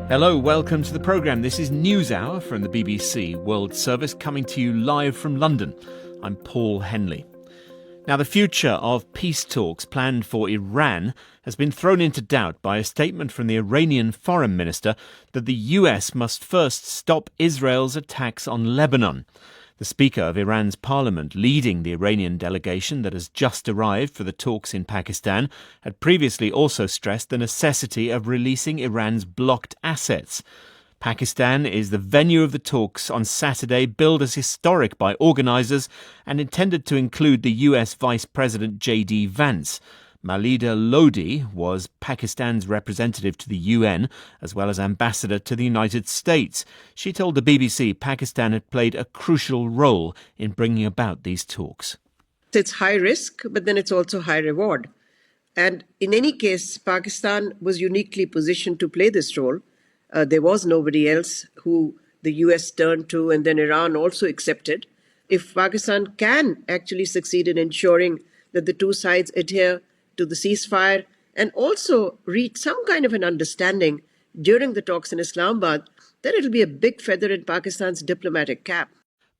Hello, welcome to the programme. This is NewsHour from the BBC World Service, coming to you live from London. I'm Paul Henley. Now, the future of peace talks planned for Iran has been thrown into doubt by a statement from the Iranian foreign minister that the US must first stop Israel's attacks on Lebanon. The Speaker of Iran's parliament, leading the Iranian delegation that has just arrived for the talks in Pakistan, had previously also stressed the necessity of releasing Iran's blocked assets. Pakistan is the venue of the talks on Saturday, billed as historic by organisers and intended to include the US Vice President J.D. Vance. Malida Lodi was Pakistan's representative to the UN, as well as ambassador to the United States. She told the BBC Pakistan had played a crucial role in bringing about these talks. It's high risk, but then it's also high reward. And in any case, Pakistan was uniquely positioned to play this role. There was nobody else who the US turned to, and then Iran also accepted. If Pakistan can actually succeed in ensuring that the two sides adhere to the ceasefire and also reach some kind of an understanding during the talks in Islamabad, then it'll be a big feather in Pakistan's diplomatic cap.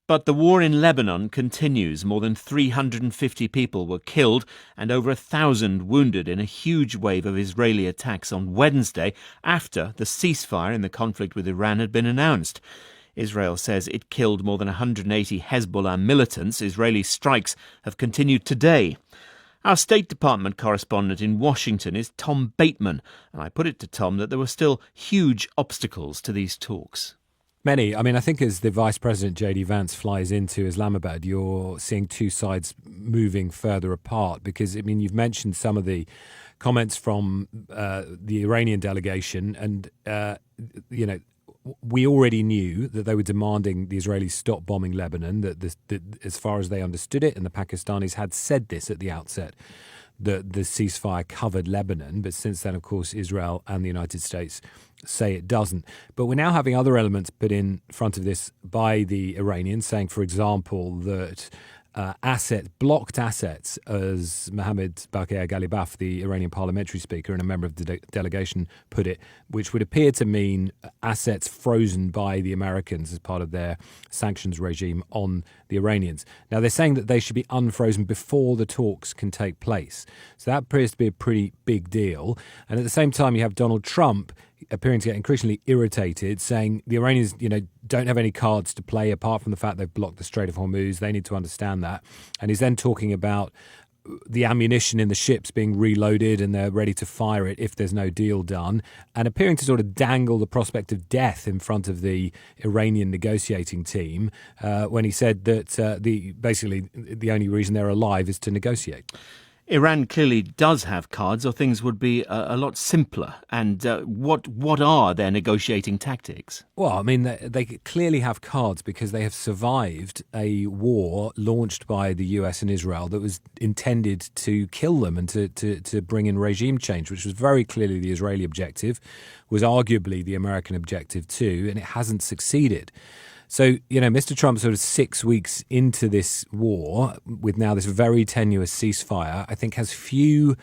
But the war in Lebanon continues. More than 350 people were killed and over 1,000 wounded in a huge wave of Israeli attacks on Wednesday after the ceasefire in the conflict with Iran had been announced. Israel says it killed more than 180 Hezbollah militants. Israeli strikes have continued today. Our State Department correspondent in Washington is Tom Bateman, and I put it to Tom that there were still huge obstacles to these talks. Many. I mean, I think as the Vice President J.D. Vance flies into Islamabad, you're seeing two sides moving further apart because, I mean, you've mentioned some of the comments from the Iranian delegation and, we already knew that they were demanding the Israelis stop bombing Lebanon, that as far as they understood it, and the Pakistanis had said this at the outset, that the ceasefire covered Lebanon. But since then, of course, Israel and the United States say it doesn't. But we're now having other elements put in front of this by the Iranians, saying, for example, that blocked assets, as Mohammad Baqir Ghalibaf, the Iranian parliamentary speaker and a member of the delegation, put it, which would appear to mean assets frozen by the Americans as part of their sanctions regime on the Iranians. Now, they're saying that they should be unfrozen before the talks can take place. So that appears to be a pretty big deal. And at the same time, you have Donald Trump appearing to get increasingly irritated, saying the Iranians, don't have any cards to play apart from the fact they've blocked the Strait of Hormuz. They need to understand that. And he's then talking about the ammunition in the ships being reloaded and they're ready to fire it if there's no deal done, and appearing to sort of dangle the prospect of death in front of the Iranian negotiating team when he said that basically the only reason they're alive is to negotiate. Iran clearly does have cards, or things would be a lot simpler. And what are their negotiating tactics? Well, I mean, they clearly have cards because they have survived a war launched by the US and Israel that was intended to kill them and to bring in regime change, which was very clearly the Israeli objective, was arguably the American objective too, and it hasn't succeeded. So, Mr. Trump sort of 6 weeks into this war, with now this very tenuous ceasefire, I think has few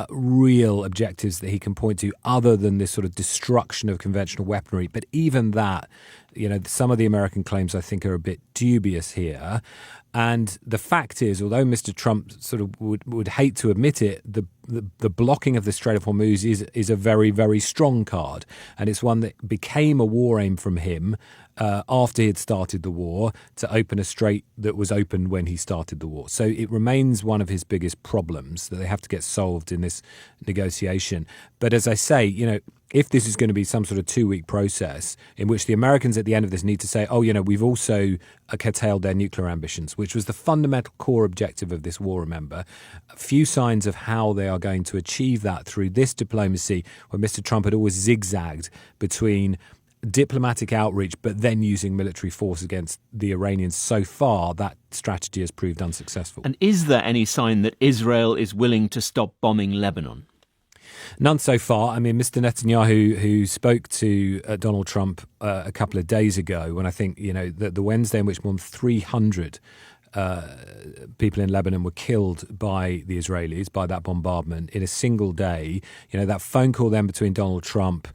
real objectives that he can point to other than this sort of destruction of conventional weaponry. But even that, some of the American claims I think are a bit dubious here. And the fact is, although Mr. Trump sort of would hate to admit it, the blocking of the Strait of Hormuz is a very, very strong card. And it's one that became a war aim from him after he had started the war, to open a strait that was open when he started the war. So it remains one of his biggest problems that they have to get solved in this negotiation. But as I say, if this is going to be some sort of 2-week process in which the Americans at the end of this need to say, we've also curtailed their nuclear ambitions, which was the fundamental core objective of this war, remember, a few signs of how they are going to achieve that through this diplomacy, where Mr. Trump had always zigzagged between diplomatic outreach but then using military force against the Iranians. So far, that strategy has proved unsuccessful. And is there any sign that Israel is willing to stop bombing Lebanon? None so far. I mean, Mr. Netanyahu, who spoke to Donald Trump a couple of days ago, when I think, the Wednesday in which more than 300 people in Lebanon were killed by the Israelis, by that bombardment in a single day, that phone call then between Donald Trump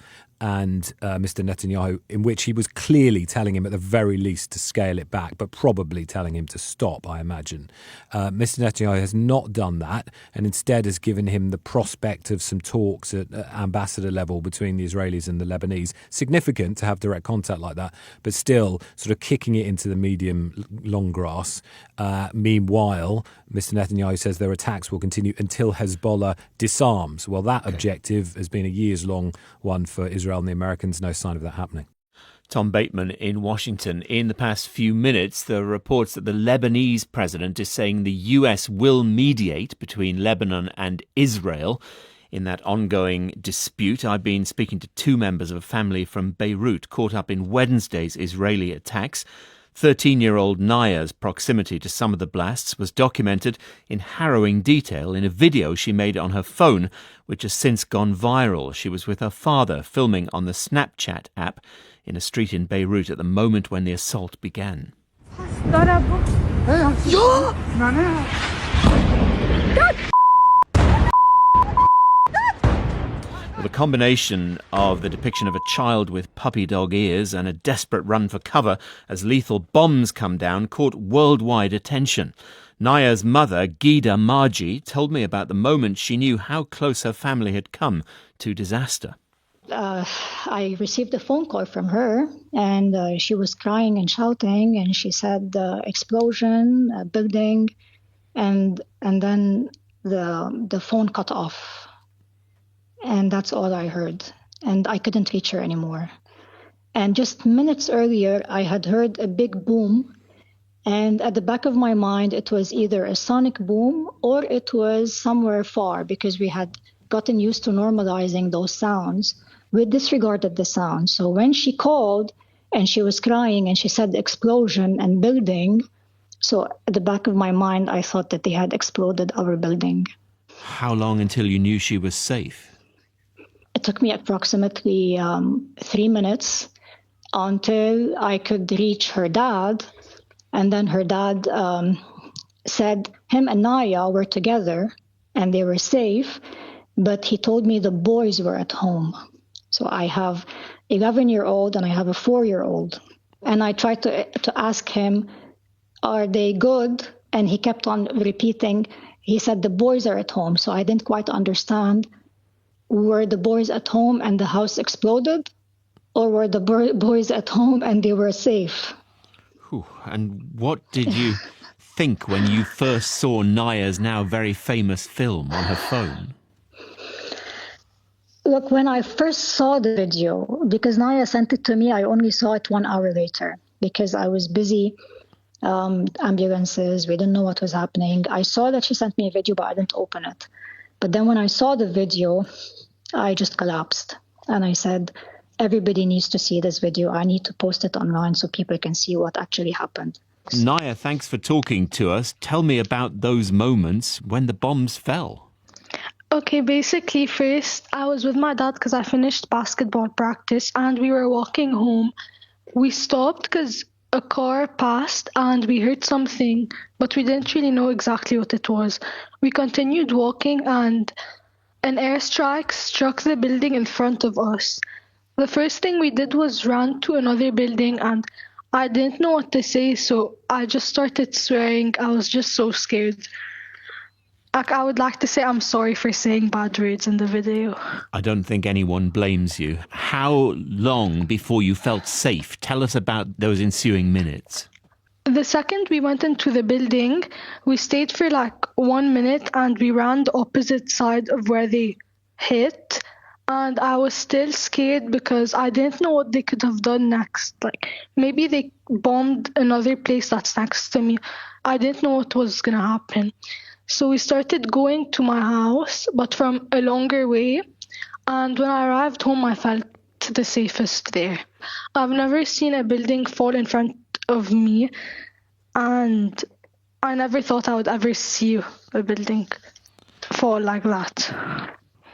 and Mr. Netanyahu, in which he was clearly telling him at the very least to scale it back, but probably telling him to stop, I imagine. Mr. Netanyahu has not done that and instead has given him the prospect of some talks at ambassador level between the Israelis and the Lebanese. Significant to have direct contact like that, but still sort of kicking it into the medium long grass. Meanwhile, Mr. Netanyahu says their attacks will continue until Hezbollah disarms. Well, that objective has been a years-long one for Israel and the Americans. No sign of that happening. Tom Bateman in Washington. In the past few minutes, there are reports that the Lebanese president is saying the US will mediate between Lebanon and Israel in that ongoing dispute. I've been speaking to two members of a family from Beirut caught up in Wednesday's Israeli attacks. 13-year-old Naya's proximity to some of the blasts was documented in harrowing detail in a video she made on her phone, which has since gone viral. She was with her father filming on the Snapchat app in a street in Beirut at the moment when the assault began. Well, the combination of the depiction of a child with puppy dog ears and a desperate run for cover as lethal bombs come down caught worldwide attention. Naya's mother, Gida Marji, told me about the moment she knew how close her family had come to disaster. I received a phone call from her, and she was crying and shouting, and she said explosion, building, and then the phone cut off. And that's all I heard. And I couldn't reach her anymore. And just minutes earlier, I had heard a big boom. And at the back of my mind, it was either a sonic boom or it was somewhere far, because we had gotten used to normalizing those sounds. We disregarded the sound. So when she called and she was crying and she said explosion and building, so at the back of my mind, I thought that they had exploded our building. How long until you knew she was safe? It took me approximately 3 minutes until I could reach her dad. And then her dad said him and Naya were together and they were safe, but he told me the boys were at home. So I have 11-year-old and I have a 4-year-old. And I tried to ask him, are they good? And he kept on repeating, he said the boys are at home. So I didn't quite understand. Were the boys at home and the house exploded? Or were the boys at home and they were safe? Whew. And what did you think when you first saw Naya's now very famous film on her phone? Look, when I first saw the video, because Naya sent it to me, I only saw it 1 hour later because I was busy. Ambulances, we didn't know what was happening. I saw that she sent me a video, but I didn't open it. But then when I saw the video, I just collapsed. And I said, everybody needs to see this video. I need to post it online so people can see what actually happened. Naya, thanks for talking to us. Tell me about those moments when the bombs fell. Okay, basically first I was with my dad because I finished basketball practice and we were walking home. We stopped because a car passed and we heard something, but we didn't really know exactly what it was. We continued walking and an airstrike struck the building in front of us. The first thing we did was run to another building and I didn't know what to say, so I just started swearing. I was just so scared. I would like to say I'm sorry for saying bad words in the video. I don't think anyone blames you. How long before you felt safe? Tell us about those ensuing minutes. The second we went into the building, we stayed for like 1 minute and we ran the opposite side of where they hit. And I was still scared because I didn't know what they could have done next. Like maybe they bombed another place that's next to me. I didn't know what was going to happen. So we started going to my house, but from a longer way. And when I arrived home, I felt the safest there. I've never seen a building fall in front of me, and I never thought I would ever see a building fall like that.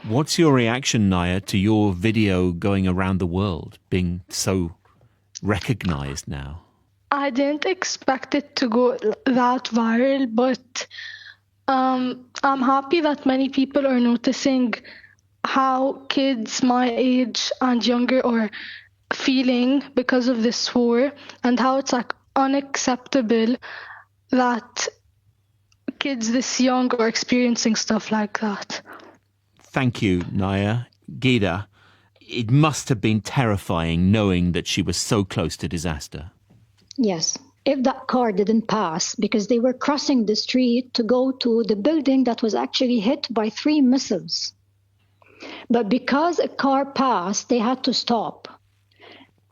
What's your reaction, Naya, to your video going around the world, being so recognized now? I didn't expect it to go that viral, but I'm happy that many people are noticing how kids my age and younger are feeling because of this war, and how it's like unacceptable that kids this young are experiencing stuff like that. Thank you, Naya. Gida, it must have been terrifying knowing that she was so close to disaster. Yes. If that car didn't pass, because they were crossing the street to go to the building that was actually hit by 3 missiles. But because a car passed, they had to stop.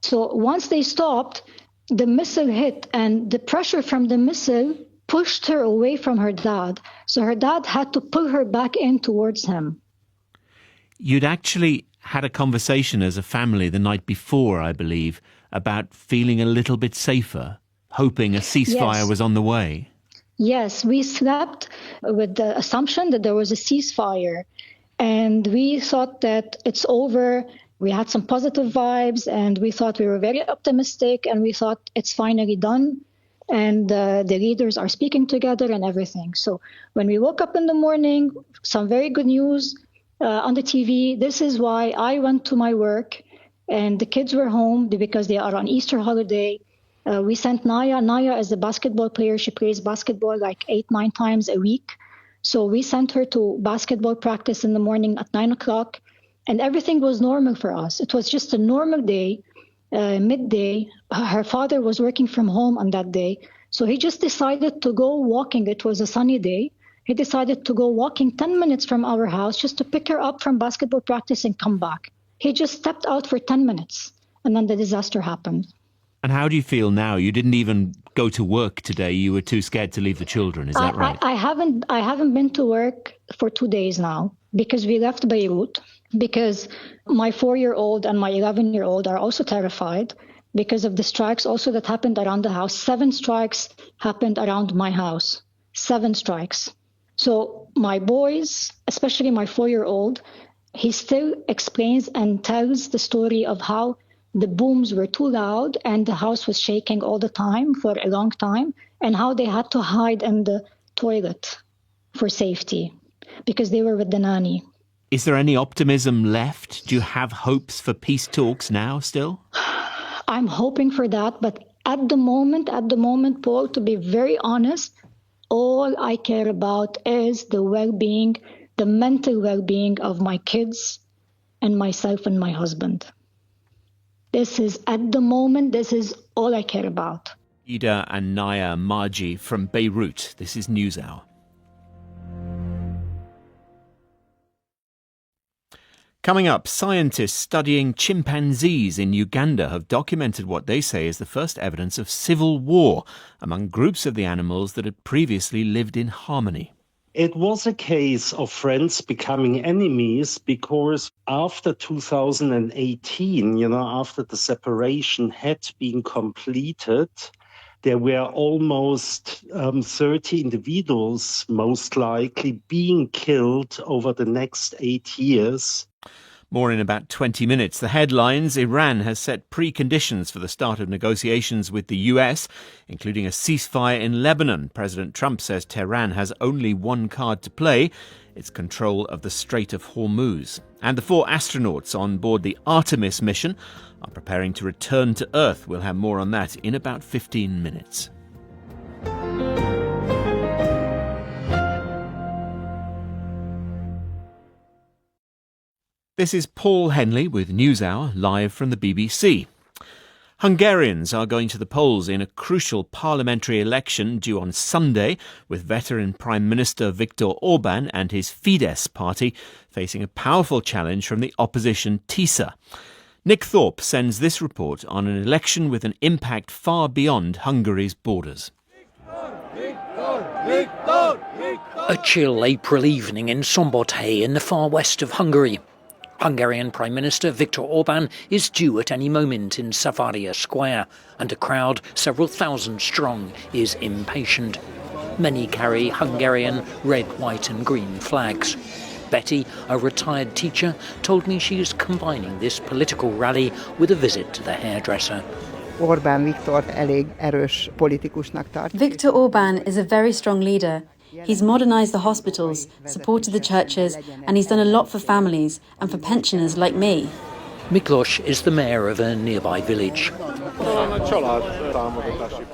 So once they stopped, the missile hit, and the pressure from the missile pushed her away from her dad. So her dad had to pull her back in towards him. You'd actually had a conversation as a family the night before, I believe, about feeling a little bit safer, hoping a ceasefire was on the way. Yes, we slept with the assumption that there was a ceasefire, and we thought that it's over. We had some positive vibes, and we thought we were very optimistic, and we thought it's finally done, and the leaders are speaking together and everything. So when we woke up in the morning, some very good news on the TV. This is why I went to my work, and the kids were home because they are on Easter holiday. We sent Naya. Naya is a basketball player. She plays basketball like 8-9 times a week. So we sent her to basketball practice in the morning at 9 o'clock. And everything was normal for us. It was just a normal day, midday. Her father was working from home on that day. So he just decided to go walking. It was a sunny day. He decided to go walking 10 minutes from our house just to pick her up from basketball practice and come back. He just stepped out for 10 minutes, and then the disaster happened. And how do you feel now? You didn't even go to work today. You were too scared to leave the children. Is that right? I haven't been to work for 2 days now because we left Beirut, because my 4-year-old and my 11-year-old are also terrified because of the strikes also that happened around the house. 7 strikes happened around my house. 7 strikes. So my boys, especially my 4-year-old, he still explains and tells the story of how the booms were too loud and the house was shaking all the time for a long time, and how they had to hide in the toilet for safety because they were with the nanny. Is there any optimism left? Do you have hopes for peace talks now still? I'm hoping for that, but at the moment, Paul, to be very honest, all I care about is the well-being, the mental well-being of my kids and myself and my husband. This is all I care about. Ida and Naya Marji from Beirut. This is NewsHour. Coming up, scientists studying chimpanzees in Uganda have documented what they say is the first evidence of civil war among groups of the animals that had previously lived in harmony. It was a case of friends becoming enemies because after 2018, after the separation had been completed, there were almost 30 individuals, most likely, being killed over the next 8 years. More in about 20 minutes. The headlines: Iran has set preconditions for the start of negotiations with the US, including a ceasefire in Lebanon. President Trump says Tehran has only one card to play: its control of the Strait of Hormuz. And the 4 astronauts on board the Artemis mission are preparing to return to Earth. We'll have more on that in about 15 minutes. This is Paul Henley with NewsHour, live from the BBC. Hungarians are going to the polls in a crucial parliamentary election due on Sunday, with veteran Prime Minister Viktor Orban and his Fidesz party facing a powerful challenge from the opposition TISA. Nick Thorpe sends this report on an election with an impact far beyond Hungary's borders. A chill April evening in Szombathely in the far west of Hungary. Hungarian Prime Minister Viktor Orban is due at any moment in Savaria Square, and a crowd several thousand strong is impatient. Many carry Hungarian red, white and green flags. Betty, a retired teacher, told me she is combining this political rally with a visit to the hairdresser. Orbán Viktor elég erős politikusnak tart. Viktor Orban is a very strong leader. He's modernised the hospitals, supported the churches, and he's done a lot for families and for pensioners like me. Miklos is the mayor of a nearby village.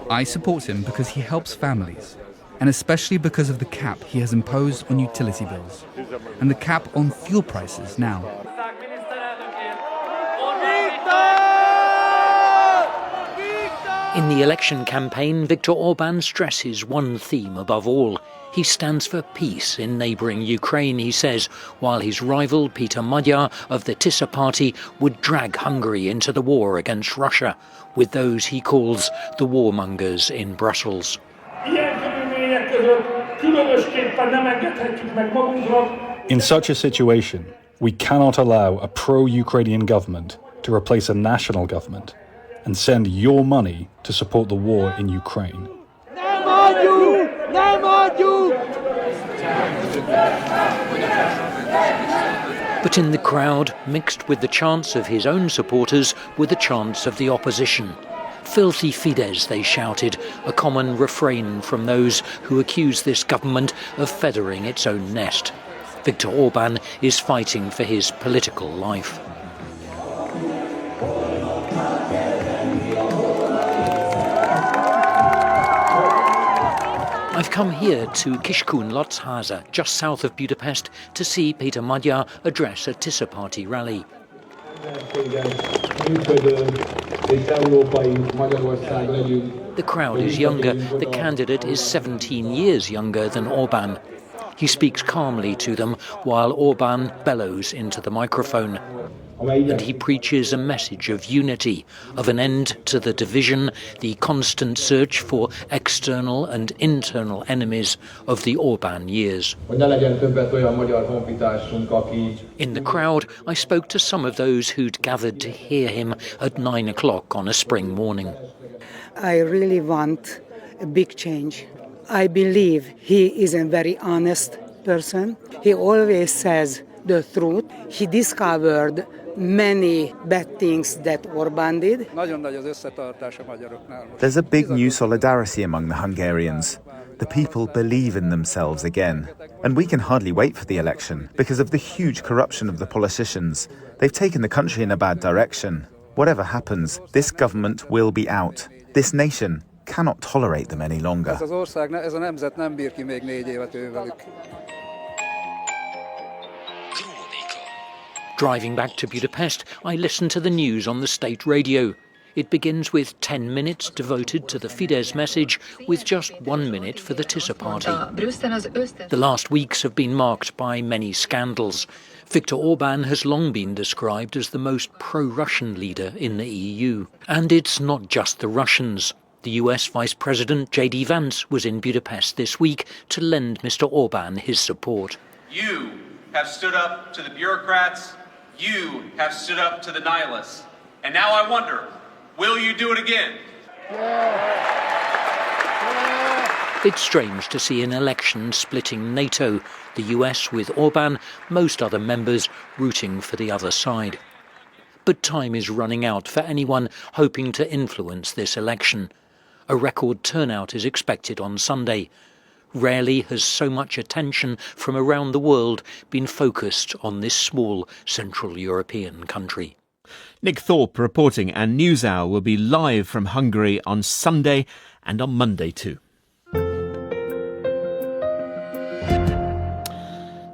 I support him because he helps families, and especially because of the cap he has imposed on utility bills, and the cap on fuel prices now. In the election campaign, Viktor Orban stresses one theme above all. He stands for peace in neighbouring Ukraine, he says, while his rival Peter Magyar of the Tisza party would drag Hungary into the war against Russia, with those he calls the warmongers in Brussels. In such a situation, we cannot allow a pro-Ukrainian government to replace a national government and send your money to support the war in Ukraine. But in the crowd, mixed with the chants of his own supporters, were the chants of the opposition. Filthy Fidesz, they shouted, a common refrain from those who accuse this government of feathering its own nest. Viktor Orban is fighting for his political life. I've come here to Kiskun Lotsházay, just south of Budapest, to see Peter Magyar address a Tisza party rally. The crowd is younger. The candidate is 17 years younger than Orban. He speaks calmly to them while Orban bellows into the microphone. And he preaches a message of unity, of an end to the division, the constant search for external and internal enemies of the Orban years. In the crowd, I spoke to some of those who'd gathered to hear him at 9 o'clock on a spring morning. I really want a big change. I believe he is a very honest person. He always says the truth. He discovered many bad things that Orban did. There's a big new solidarity among the Hungarians. The people believe in themselves again. And we can hardly wait for the election because of the huge corruption of the politicians. They've taken the country in a bad direction. Whatever happens, this government will be out. This nation cannot tolerate them any longer. Driving back to Budapest, I listen to the news on the state radio. It begins with 10 minutes devoted to the Fidesz message, with just 1 minute for the Tisza party. The last weeks have been marked by many scandals. Viktor Orban has long been described as the most pro-Russian leader in the EU. And it's not just the Russians. The US Vice President J.D. Vance was in Budapest this week to lend Mr. Orban his support. You have stood up to the bureaucrats. You have stood up to the nihilists. And now I wonder, will you do it again? It's strange to see an election splitting NATO, the US with Orban, most other members rooting for the other side. But time is running out for anyone hoping to influence this election. A record turnout is expected on Sunday. Rarely has so much attention from around the world been focused on this small Central European country. Nick Thorpe reporting, and NewsHour will be live from Hungary on Sunday and on Monday too.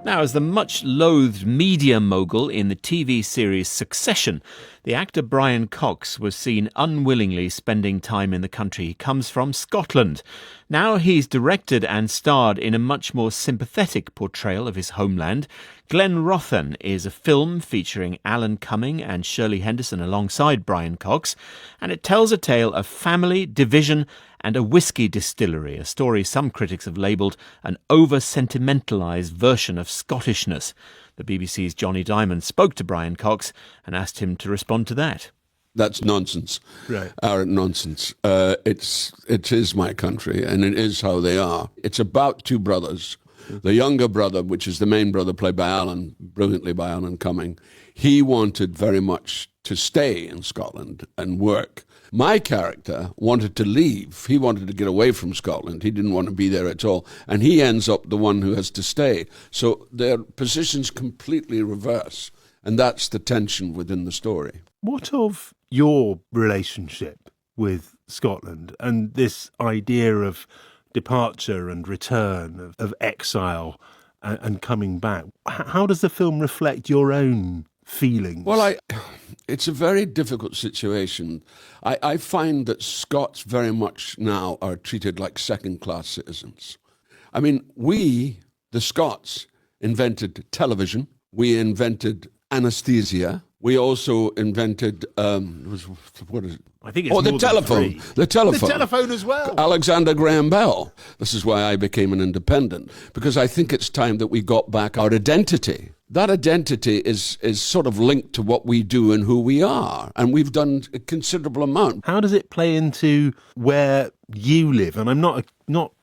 Now, as the much-loathed media mogul in the TV series Succession, the actor Brian Cox was seen unwillingly spending time in the country. He comes from Scotland. Now he's directed and starred in a much more sympathetic portrayal of his homeland. Glen Rothan is a film featuring Alan Cumming and Shirley Henderson alongside Brian Cox, and it tells a tale of family, division and a whiskey distillery, a story some critics have labelled an over-sentimentalised version of Scottishness. The BBC's Johnny Diamond spoke to Brian Cox and asked him to respond to that. That's nonsense. Right. Arrant nonsense. It is my country, and it is how they are. It's about two brothers The younger brother, which is the main brother played by Alan, brilliantly by Alan Cumming, he wanted very much to stay in Scotland and work. My character wanted to leave. He wanted to get away from Scotland. He didn't want to be there at all. And he ends up the one who has to stay. So their positions completely reverse. And that's the tension within the story. What of your relationship with Scotland and this idea of departure and return, of exile and coming back? How does the film reflect your own feelings? Well, it's a very difficult situation. I find that Scots very much now are treated like second-class citizens. I mean, we, the Scots, invented television. We invented anesthesia. We also invented, what is it? I think it's the telephone. The telephone. The telephone as well. Alexander Graham Bell. This is why I became an independent, because I think it's time that we got back our identity. That identity is sort of linked to what we do and who we are, and we've done a considerable amount. How does it play into where you live? And I'm not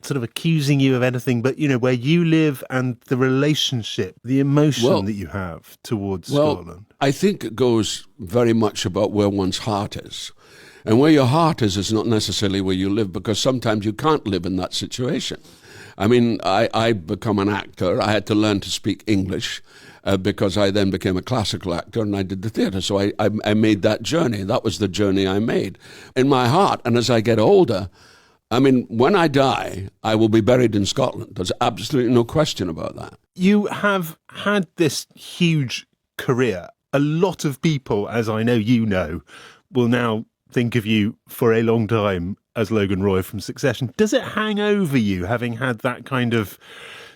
sort of accusing you of anything, but, you know, where you live and the relationship, the emotion that you have towards Scotland. I think it goes very much about where one's heart is. And where your heart is not necessarily where you live, because sometimes you can't live in that situation. I mean, I become an actor. I had to learn to speak English because I then became a classical actor and I did the theatre. So I made that journey. That was the journey I made. In my heart, and as I get older, I mean, when I die, I will be buried in Scotland. There's absolutely no question about that. You have had this huge career. A lot of people, as I know you know, will now think of you for a long time as Logan Roy from Succession. Does it hang over you, having had that kind of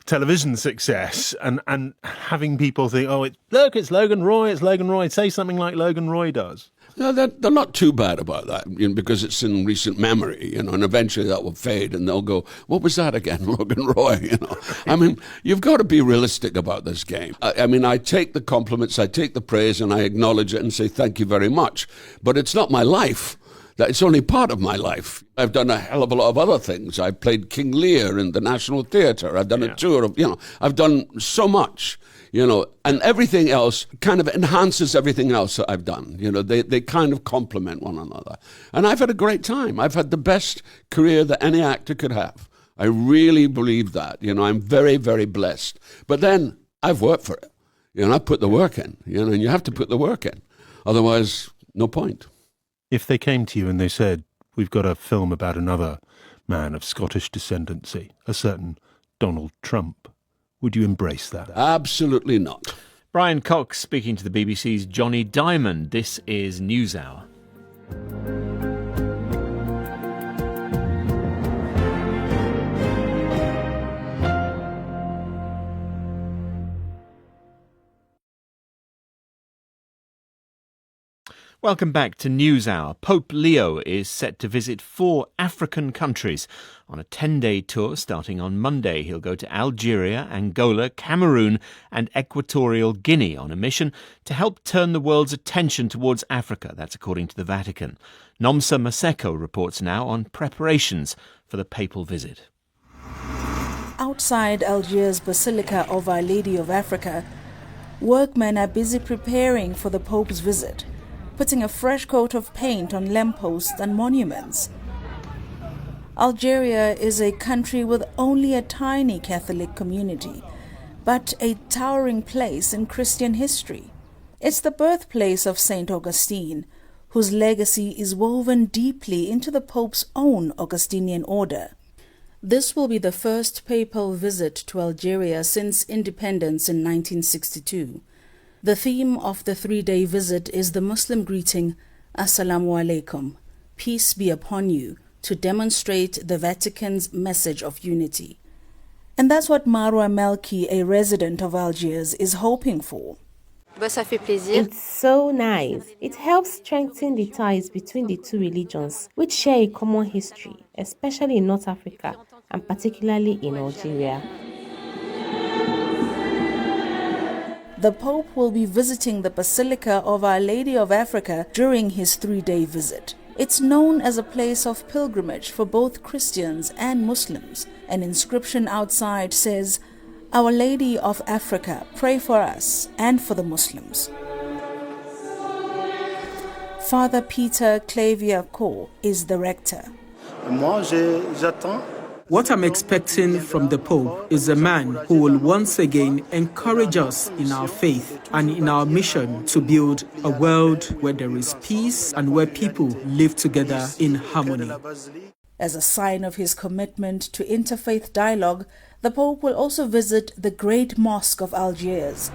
television success and having people think, oh, it's Logan Roy, say something like Logan Roy does? No, they're not too bad about that, you know, because it's in recent memory, you know, and eventually that will fade and they'll go, what was that again, Logan Roy, you know? I mean, you've got to be realistic about this game. I mean, I take the compliments, I take the praise, and I acknowledge it and say thank you very much. But it's not my life. It's only part of my life. I've done a hell of a lot of other things. I played King Lear in the National Theatre. I've done a tour of, you know, I've done so much. You know, and everything else kind of enhances everything else that I've done. You know, they kind of complement one another. And I've had a great time. I've had the best career that any actor could have. I really believe that. You know, I'm very, very blessed. But then I've worked for it. You know, I put the work in, you know, and you have to put the work in. Otherwise, no point. If they came to you and they said, we've got a film about another man of Scottish descendancy, a certain Donald Trump, would you embrace that? Absolutely not. Brian Cox speaking to the BBC's Johnny Diamond. This is NewsHour. Welcome back to NewsHour. Pope Leo is set to visit 4 African countries on a 10-day tour starting on Monday. He'll go to Algeria, Angola, Cameroon and Equatorial Guinea on a mission to help turn the world's attention towards Africa. That's according to the Vatican. Nomsa Maseko reports now on preparations for the papal visit. Outside Algiers' Basilica of Our Lady of Africa, workmen are busy preparing for the Pope's visit, putting a fresh coat of paint on lampposts and monuments. Algeria is a country with only a tiny Catholic community, but a towering place in Christian history. It's the birthplace of St. Augustine, whose legacy is woven deeply into the Pope's own Augustinian order. This will be the first papal visit to Algeria since independence in 1962. The theme of the 3-day visit is the Muslim greeting, Assalamu alaikum, peace be upon you, to demonstrate the Vatican's message of unity. And that's what Marwa Melki, a resident of Algiers, is hoping for. It's so nice. It helps strengthen the ties between the two religions, which share a common history, especially in North Africa, and particularly in Algeria. The Pope will be visiting the Basilica of Our Lady of Africa during his 3-day visit. It's known as a place of pilgrimage for both Christians and Muslims. An inscription outside says, Our Lady of Africa, pray for us and for the Muslims. Father Peter Clavier Ko is the rector. What I'm expecting from the Pope is a man who will once again encourage us in our faith and in our mission to build a world where there is peace and where people live together in harmony. As a sign of his commitment to interfaith dialogue, the Pope will also visit the Great Mosque of Algiers.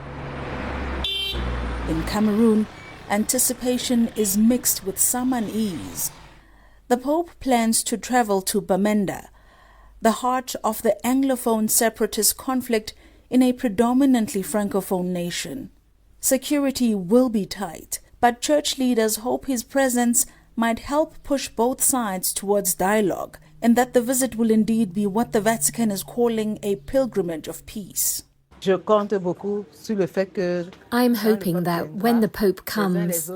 In Cameroon, anticipation is mixed with some unease. The Pope plans to travel to Bamenda, the heart of the Anglophone separatist conflict in a predominantly Francophone nation. Security will be tight, but church leaders hope his presence might help push both sides towards dialogue, and that the visit will indeed be what the Vatican is calling a pilgrimage of peace. I'm hoping that when the Pope comes,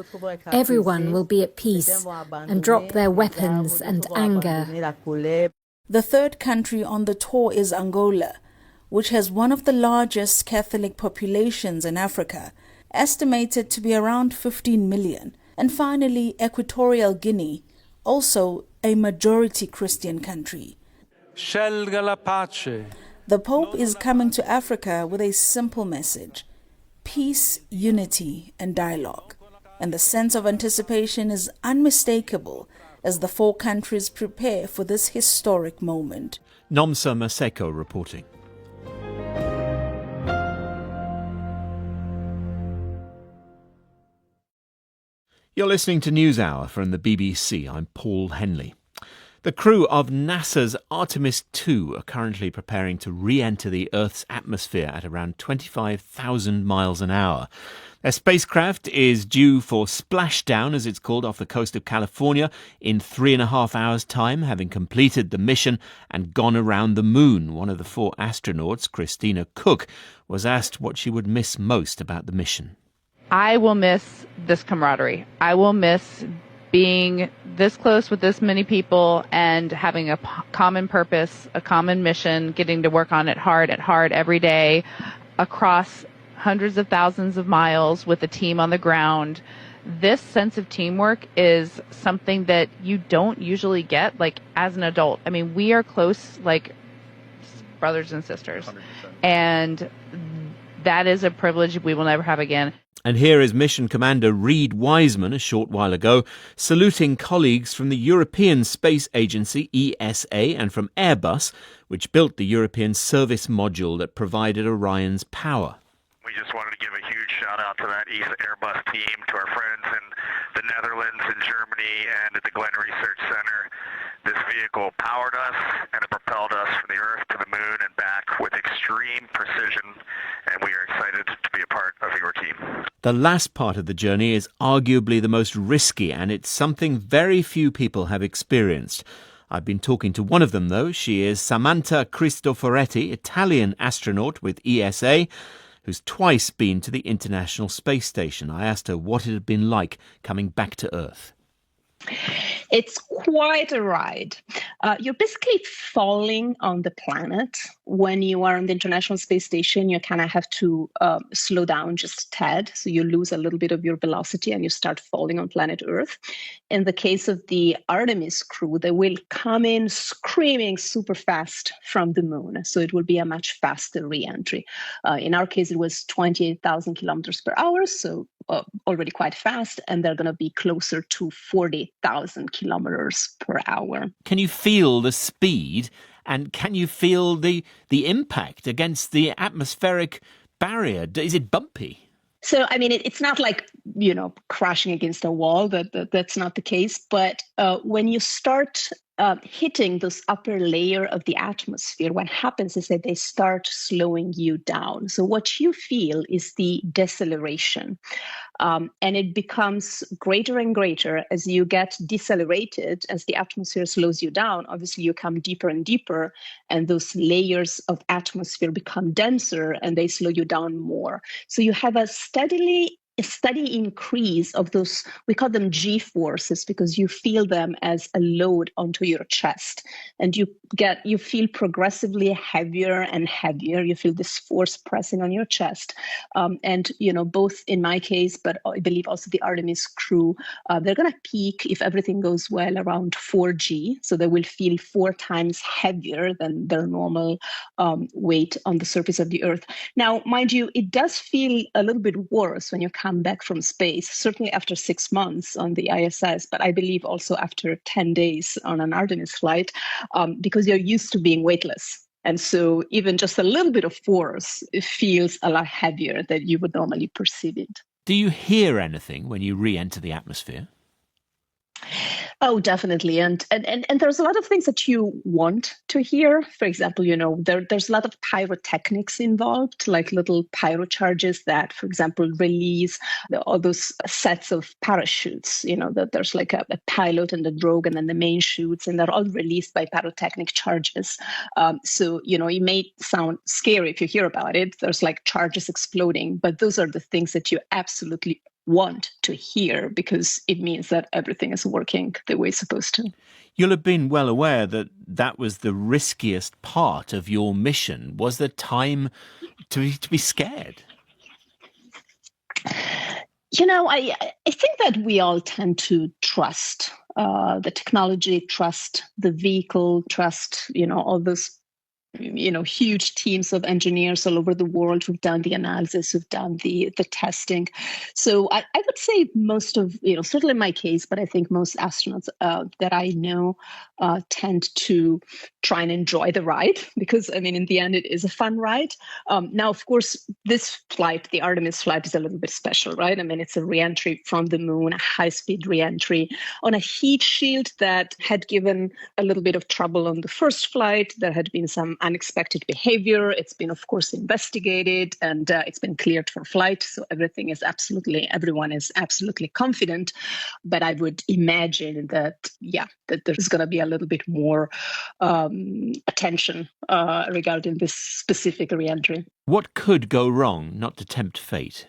everyone will be at peace and drop their weapons and anger. The third country on the tour is Angola, which has one of the largest Catholic populations in Africa, estimated to be around 15 million. And finally, Equatorial Guinea, also a majority Christian country. The Pope is coming to Africa with a simple message: peace, unity, and dialogue. And the sense of anticipation is unmistakable as the four countries prepare for this historic moment. Nomsa Maseko reporting. You're listening to NewsHour from the BBC. I'm Paul Henley. The crew of NASA's Artemis 2 are currently preparing to re-enter the Earth's atmosphere at around 25,000 miles an hour. Their spacecraft is due for splashdown, as it's called, off the coast of California in 3.5 hours' time, having completed the mission and gone around the moon. One of the four astronauts, Christina Cook, was asked what she would miss most about the mission. I will miss this camaraderie. I will miss being this close with this many people and having a common purpose, a common mission, getting to work on it hard every day across hundreds of thousands of miles with a team on the ground. This sense of teamwork is something that you don't usually get, like, as an adult. I mean, we are close, like brothers and sisters. 100%. And that is a privilege we will never have again. And here is Mission Commander Reed Wiseman a short while ago, saluting colleagues from the European Space Agency, ESA, and from Airbus, which built the European service module that provided Orion's power. We just wanted to give a huge shout out to that ESA Airbus team, to our friends in the Netherlands and Germany and at the Glenn Research Center. This vehicle powered us and it propelled us from the Earth to the moon and back with extreme precision, and we are excited to be a part of your team. The last part of the journey is arguably the most risky, and it's something very few people have experienced. I've been talking to one of them, though. She is Samantha Cristoforetti, Italian astronaut with ESA, who's twice been to the International Space Station. I asked her what it had been like coming back to Earth. It's quite a ride. You're basically falling on the planet. When you are on the International Space Station, you kind of have to slow down just a tad. So you lose a little bit of your velocity and you start falling on planet Earth. In the case of the Artemis crew, they will come in screaming super fast from the moon. So it will be a much faster re-entry. In our case, it was 28,000 kilometers per hour. So already quite fast, and they're going to be closer to 40,000 kilometers per hour. Can you feel the speed, and can you feel the impact against the atmospheric barrier? Is it bumpy? So, I mean, it's not like, crashing against a wall. That's not the case. But when you start hitting this upper layer of the atmosphere, what happens is that they start slowing you down. So what you feel is the deceleration. And it becomes greater and greater as you get decelerated, as the atmosphere slows you down. Obviously, you come deeper and deeper, and those layers of atmosphere become denser, and they slow you down more. So you have a steadily a steady increase of those, we call them G forces because you feel them as a load onto your chest, and you feel progressively heavier and heavier. You feel this force pressing on your chest. And, both in my case, but I believe also the Artemis crew, they're going to peak, if everything goes well, around 4G. So they will feel 4 times heavier than their normal weight on the surface of the Earth. Now, mind you, it does feel a little bit worse when you come back from space, certainly after 6 months on the ISS, but I believe also after 10 days on an Artemis flight, because you're used to being weightless. And so even just a little bit of force, it feels a lot heavier than you would normally perceive it. Do you hear anything when you re-enter the atmosphere? Oh, definitely. And there's a lot of things that you want to hear. For example, there's a lot of pyrotechnics involved, like little pyrocharges that, for example, release all those sets of parachutes, that there's like a pilot and a drogue and then the main chutes, and they're all released by pyrotechnic charges. So, it may sound scary if you hear about it. There's like charges exploding, but those are the things that you absolutely want to hear because it means that everything is working the way it's supposed to. You'll have been well aware that that was the riskiest part of your mission. Was there time to be scared? I think that we all tend to trust the technology, trust the vehicle, trust, all those huge teams of engineers all over the world who've done the analysis, who've done the testing. So I would say most of, certainly in my case, but I think most astronauts that I know tend to try and enjoy the ride because, in the end, it is a fun ride. Now, of course, this flight, the Artemis flight, is a little bit special, right? It's a re-entry from the moon, a high-speed re-entry on a heat shield that had given a little bit of trouble on the first flight. There had been some unexpected behavior. It's been, of course, investigated and it's been cleared for flight. So everyone is absolutely confident. But I would imagine that there's going to be a little bit more attention regarding this specific re-entry. What could go wrong, not to tempt fate?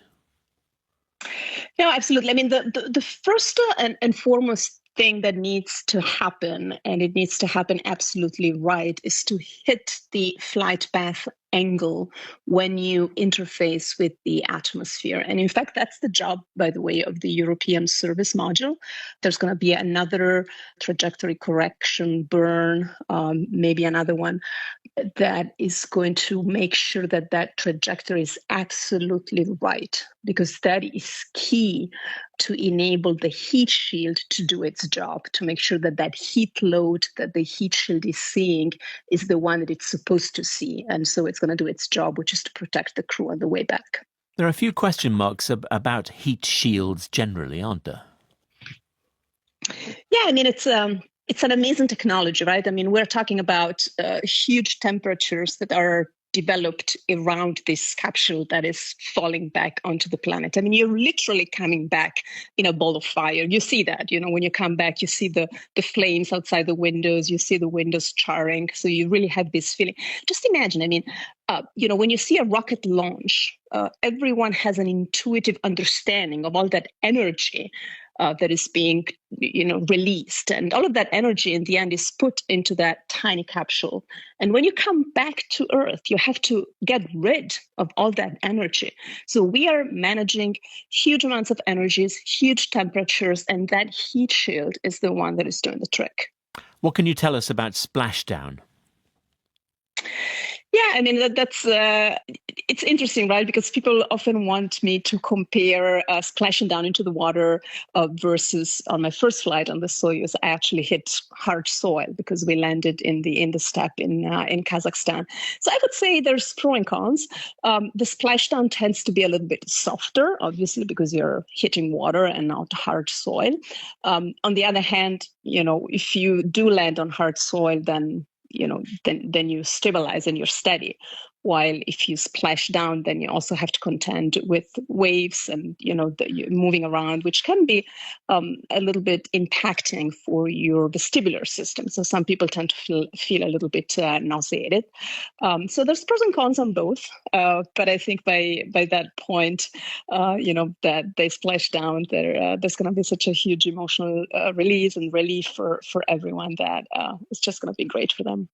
No, absolutely. The first and foremost thing that needs to happen, and it needs to happen absolutely right, is to hit the flight path angle when you interface with the atmosphere. And in fact, that's the job, by the way, of the European service module. There's going to be another trajectory correction burn, maybe another one, that is going to make sure that that trajectory is absolutely right, because that is key to enable the heat shield to do its job, to make sure that that heat load that the heat shield is seeing is the one that it's supposed to see. And so it's going to do its job, which is to protect the crew on the way back. There are a few question marks about heat shields generally, aren't there? Yeah, it's an amazing technology, right? We're talking about huge temperatures that are developed around this capsule that is falling back onto the planet. You're literally coming back in a ball of fire. You see that, when you come back, you see the flames outside the windows, you see the windows charring. So you really have this feeling. Just imagine, when you see a rocket launch, everyone has an intuitive understanding of all that energy that is being, released. And all of that energy in the end is put into that tiny capsule. And when you come back to Earth, you have to get rid of all that energy. So we are managing huge amounts of energies, huge temperatures, and that heat shield is the one that is doing the trick. What can you tell us about splashdown? Yeah, that's it's interesting, right? Because people often want me to compare splashing down into the water versus on my first flight on the Soyuz, I actually hit hard soil because we landed in the steppe in Kazakhstan. So I would say there's pro and cons. The splashdown tends to be a little bit softer, obviously, because you're hitting water and not hard soil. On the other hand, if you do land on hard soil, then you stabilize and you're steady. While if you splash down, then you also have to contend with waves and, you're moving around, which can be a little bit impacting for your vestibular system. So some people tend to feel a little bit nauseated. So there's pros and cons on both. But I think by that point, that they splash down, there's going to be such a huge emotional release and relief for everyone that it's just going to be great for them.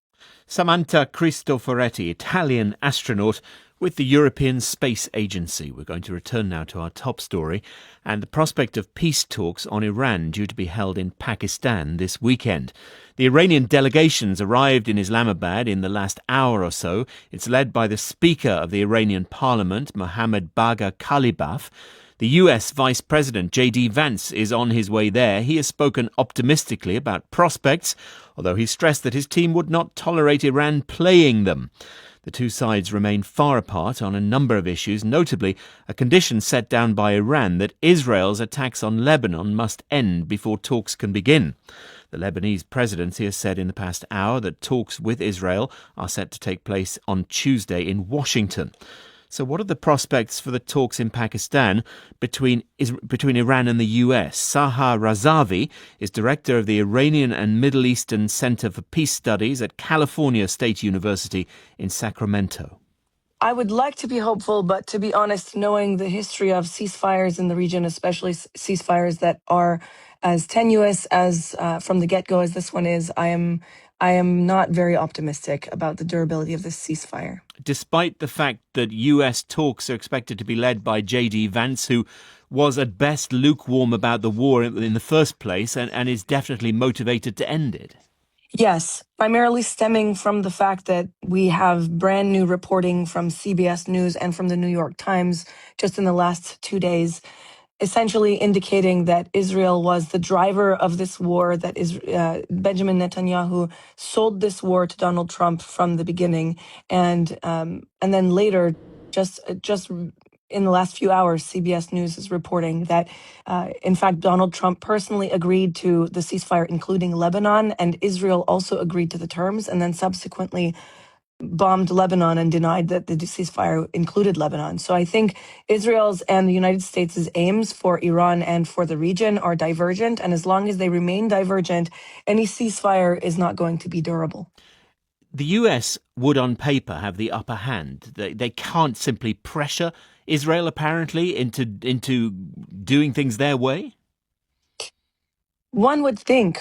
Samantha Cristoforetti, Italian astronaut with the European Space Agency. We're going to return now to our top story and the prospect of peace talks on Iran due to be held in Pakistan this weekend. The Iranian delegations arrived in Islamabad in the last hour or so. It's led by the Speaker of the Iranian Parliament, Mohammad Bagher Khalibaf. The US Vice President J.D. Vance is on his way there. He has spoken optimistically about prospects, although he stressed that his team would not tolerate Iran playing them. The two sides remain far apart on a number of issues, notably a condition set down by Iran that Israel's attacks on Lebanon must end before talks can begin. The Lebanese presidency has said in the past hour that talks with Israel are set to take place on Tuesday in Washington. So what are the prospects for the talks in Pakistan between Iran and the US? Sahar Razavi is director of the Iranian and Middle Eastern Center for Peace Studies at California State University in Sacramento. I would like to be hopeful, but to be honest, knowing the history of ceasefires in the region, especially ceasefires that are as tenuous as from the get-go as this one is, I am not very optimistic about the durability of this ceasefire. Despite the fact that US talks are expected to be led by J.D. Vance, who was at best lukewarm about the war in the first place and is definitely motivated to end it. Yes, primarily stemming from the fact that we have brand new reporting from CBS News and from the New York Times just in the last 2 days, essentially indicating that Israel was the driver of this war, that Benjamin Netanyahu sold this war to Donald Trump from the beginning. And then later, just in the last few hours, CBS News is reporting that, in fact, Donald Trump personally agreed to the ceasefire, including Lebanon, and Israel also agreed to the terms, and then subsequently bombed Lebanon and denied that the ceasefire included Lebanon. So I think Israel's and the United States' aims for Iran and for the region are divergent. And as long as they remain divergent, any ceasefire is not going to be durable. The US would on paper have the upper hand. They can't simply pressure Israel apparently into doing things their way. One would think.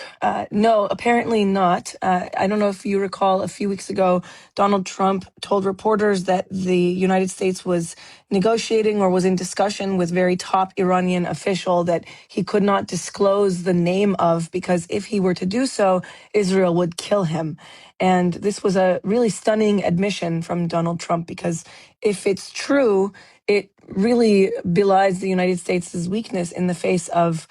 No, apparently not. I don't know if you recall a few weeks ago, Donald Trump told reporters that the United States was negotiating or was in discussion with very top Iranian official that he could not disclose the name of because if he were to do so, Israel would kill him. And this was a really stunning admission from Donald Trump because if it's true, it really belies the United States' weakness in the face of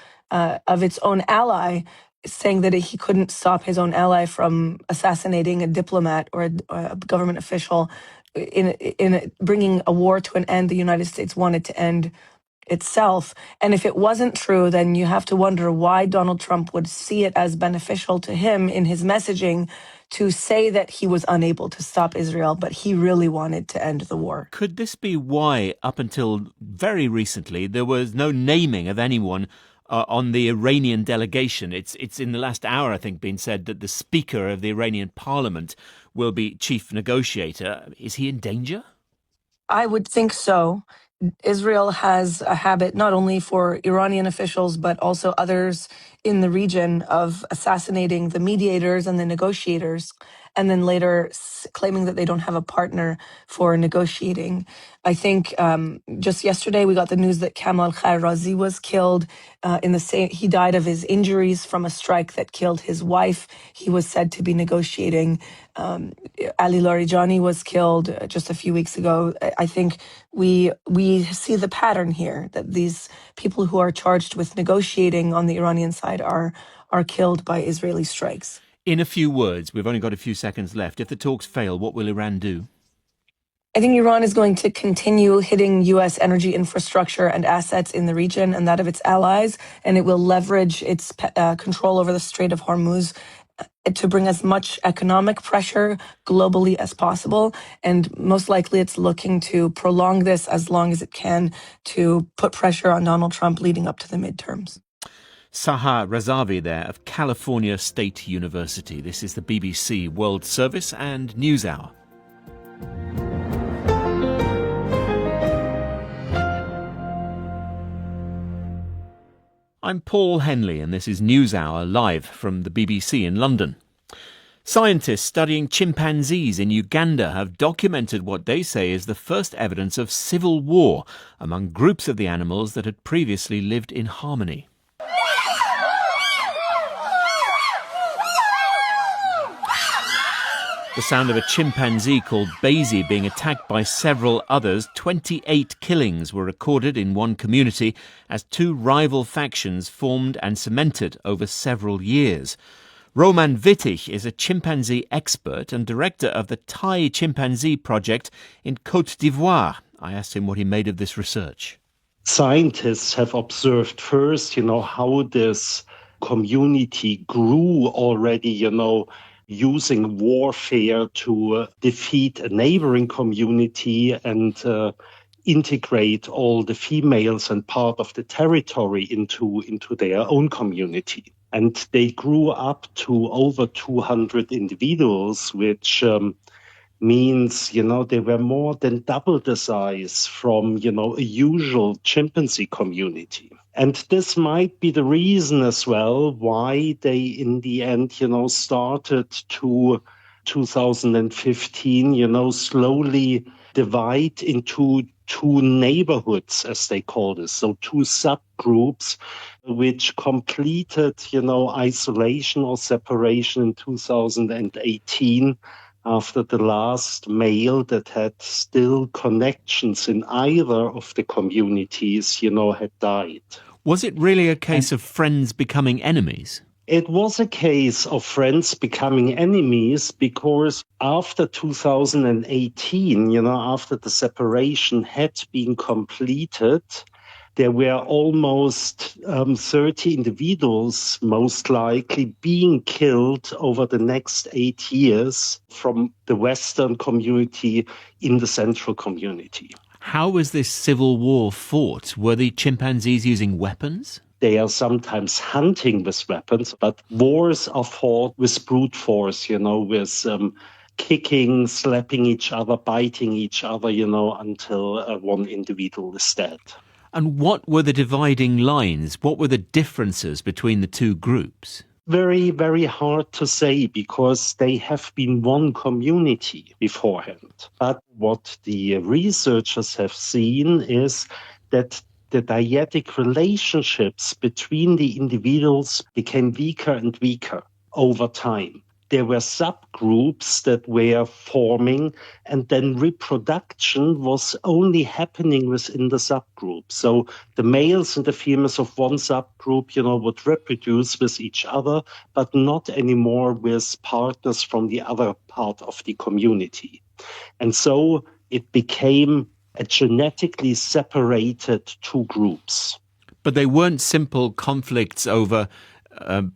its own ally, saying that he couldn't stop his own ally from assassinating a diplomat or a government official in bringing a war to an end the United States wanted to end itself. And if it wasn't true, then you have to wonder why Donald Trump would see it as beneficial to him in his messaging to say that he was unable to stop Israel, but he really wanted to end the war. Could this be why, up until very recently, there was no naming of anyone on the Iranian delegation? It's in the last hour, I think, been said that the Speaker of the Iranian Parliament will be chief negotiator. Is he in danger? I would think so. Israel has a habit, not only for Iranian officials, but also others in the region, of assassinating the mediators and the negotiators, and then later claiming that they don't have a partner for negotiating. I think just yesterday we got the news that Kamal Khairazi was killed. He died of his injuries from a strike that killed his wife. He was said to be negotiating. Ali Larijani was killed just a few weeks ago. I think we see the pattern here that these people who are charged with negotiating on the Iranian side are killed by Israeli strikes. In a few words, we've only got a few seconds left. If the talks fail, what will Iran do? I think Iran is going to continue hitting U.S. energy infrastructure and assets in the region and that of its allies, and it will leverage its control over the Strait of Hormuz to bring as much economic pressure globally as possible. And most likely it's looking to prolong this as long as it can to put pressure on Donald Trump leading up to the midterms. Sahar Razavi there of California State University. This is the BBC World Service and NewsHour. I'm Paul Henley and this is NewsHour live from the BBC in London. Scientists studying chimpanzees in Uganda have documented what they say is the first evidence of civil war among groups of the animals that had previously lived in harmony. The sound of a chimpanzee called Basie being attacked by several others. 28 killings were recorded in one community as two rival factions formed and cemented over several years. Roman Wittich is a chimpanzee expert and director of the Thai Chimpanzee Project in Côte d'Ivoire. I asked him what he made of this research. Scientists have observed first, how this community grew already, using warfare to defeat a neighboring community and integrate all the females and part of the territory into their own community. And they grew up to over 200 individuals, which means, they were more than double the size from, a usual chimpanzee community. And this might be the reason as well why they, in the end, started to 2015, slowly divide into two neighborhoods, as they call this. So two subgroups, which completed, isolation or separation in 2018 after the last male that had still connections in either of the communities, had died. Was it really a case of friends becoming enemies? It was a case of friends becoming enemies because after 2018, after the separation had been completed, there were almost 30 individuals, most likely, being killed over the next 8 years from the Western community in the Central community. How was this civil war fought? Were the chimpanzees using weapons? They are sometimes hunting with weapons, but wars are fought with brute force, with kicking, slapping each other, biting each other, until one individual is dead. And what were the dividing lines? What were the differences between the two groups? Very, very hard to say because they have been one community beforehand. But what the researchers have seen is that the dyadic relationships between the individuals became weaker and weaker over time. There were subgroups that were forming, and then reproduction was only happening within the subgroup. So the males and the females of one subgroup, would reproduce with each other, but not anymore with partners from the other part of the community. And so it became a genetically separated two groups. But they weren't simple conflicts over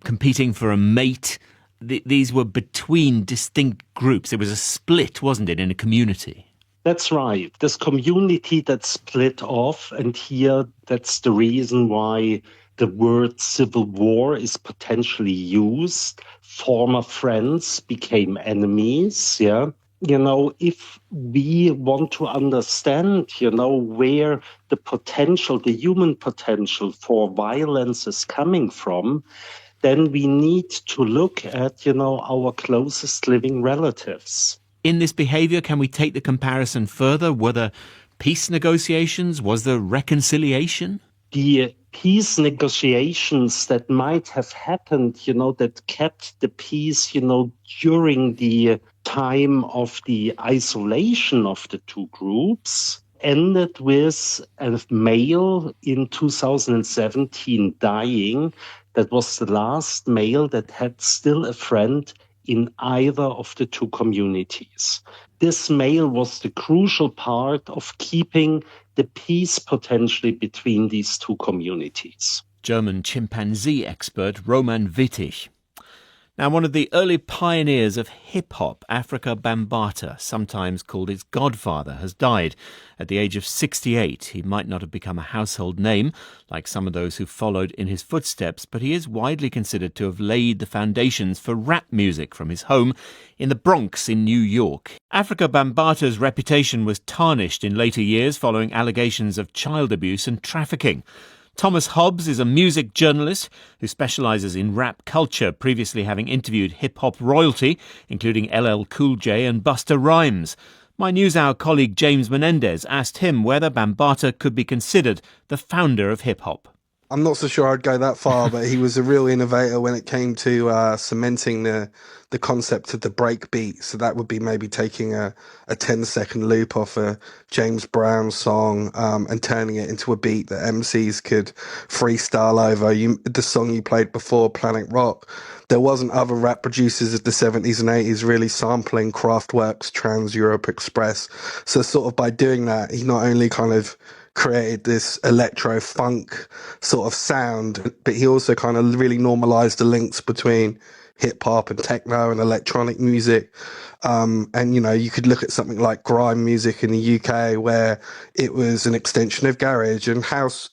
competing for a mate. These were between distinct groups. It was a split, wasn't it, in a community? That's right. This community that split off, and here that's the reason why the word civil war is potentially used. Former friends became enemies, yeah. If we want to understand, where the potential, the human potential for violence is coming from, then we need to look at, our closest living relatives. In this behaviour, can we take the comparison further? Were there peace negotiations? Was there reconciliation? The peace negotiations that might have happened, that kept the peace, during the time of the isolation of the two groups, ended with a male in 2017 dying. That was the last male that had still a friend in either of the two communities. This male was the crucial part of keeping the peace potentially between these two communities. German chimpanzee expert Roman Wittich. Now, one of the early pioneers of hip-hop, Africa Bambaataa, sometimes called its godfather, has died. At the age of 68, he might not have become a household name, like some of those who followed in his footsteps, but he is widely considered to have laid the foundations for rap music from his home in the Bronx in New York. Africa Bambaataa's reputation was tarnished in later years following allegations of child abuse and trafficking. Thomas Hobbs is a music journalist who specialises in rap culture, previously having interviewed hip-hop royalty, including LL Cool J and Busta Rhymes. My NewsHour colleague James Menendez asked him whether Bambaataa could be considered the founder of hip-hop. I'm not so sure I'd go that far, but he was a real innovator when it came to cementing the concept of the break beat. So that would be maybe taking a 10-second loop off a James Brown song and turning it into a beat that MCs could freestyle over. The song you played before, Planet Rock, there wasn't other rap producers of the 70s and 80s really sampling Kraftwerk's Trans Europe Express. So sort of by doing that, he not only kind of created this electro funk sort of sound, but he also kind of really normalized the links between hip hop and techno and electronic music. And, you know, you could look at something like grime music in the UK, where it was an extension of garage and house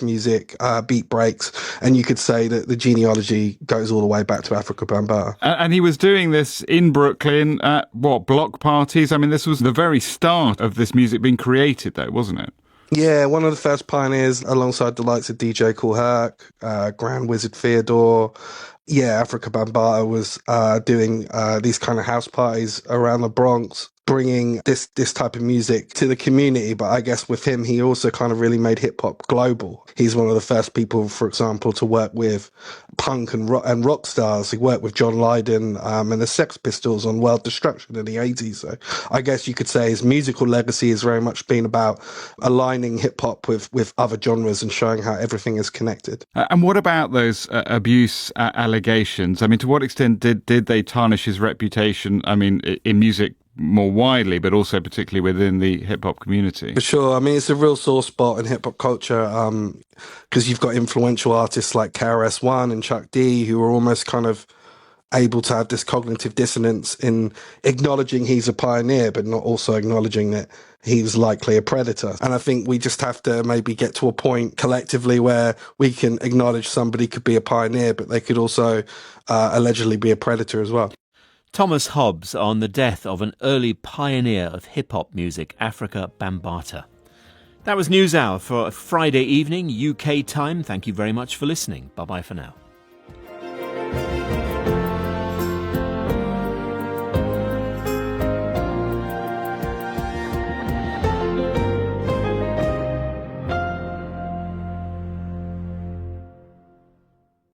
music, beat breaks, and you could say that the genealogy goes all the way back to Africa Bambaataa. And he was doing this in Brooklyn at, block parties? I mean, this was the very start of this music being created, though, wasn't it? Yeah, one of the first pioneers, alongside the likes of DJ Kool Herc, Grand Wizard Theodore. Yeah, Africa Bambaataa was doing these kind of house parties around the Bronx, bringing this type of music to the community. But I guess with him, he also kind of really made hip-hop global. He's one of the first people, for example, to work with punk and rock stars. He worked with John Lydon and the Sex Pistols on World Destruction in the 80s. So I guess you could say his musical legacy has very much been about aligning hip-hop with other genres and showing how everything is connected. And what about those abuse allegations? I mean, to what extent did they tarnish his reputation, I mean, in music more widely, but also particularly within the hip-hop community? For sure. I mean, it's a real sore spot in hip-hop culture because you've got influential artists like KRS-One and Chuck D who are almost kind of able to have this cognitive dissonance in acknowledging he's a pioneer, but not also acknowledging that he was likely a predator. And I think we just have to maybe get to a point collectively where we can acknowledge somebody could be a pioneer, but they could also allegedly be a predator as well. Thomas Hobbs on the death of an early pioneer of hip-hop music, Africa Bambaataa. That was NewsHour for Friday evening, UK time. Thank you very much for listening. Bye-bye for now.